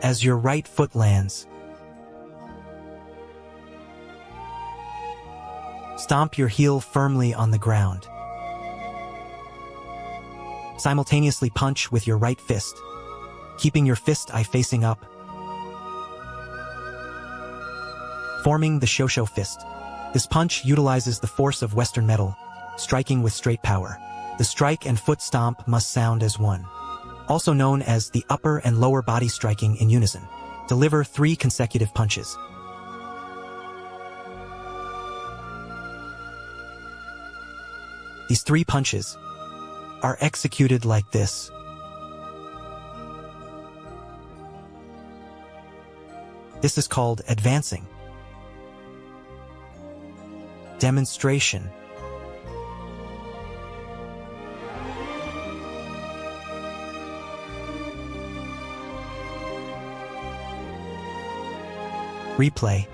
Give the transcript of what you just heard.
As your right foot lands, stomp your heel firmly on the ground. Simultaneously punch with your right fist, keeping your fist eye facing up, forming the Shosho fist. This punch utilizes the force of Western metal, striking with straight power. The strike and foot stomp must sound as one. Also known as the upper and lower body striking in unison. Deliver 3 consecutive punches. These 3 punches are executed like this. This is called advancing. Demonstration. Replay.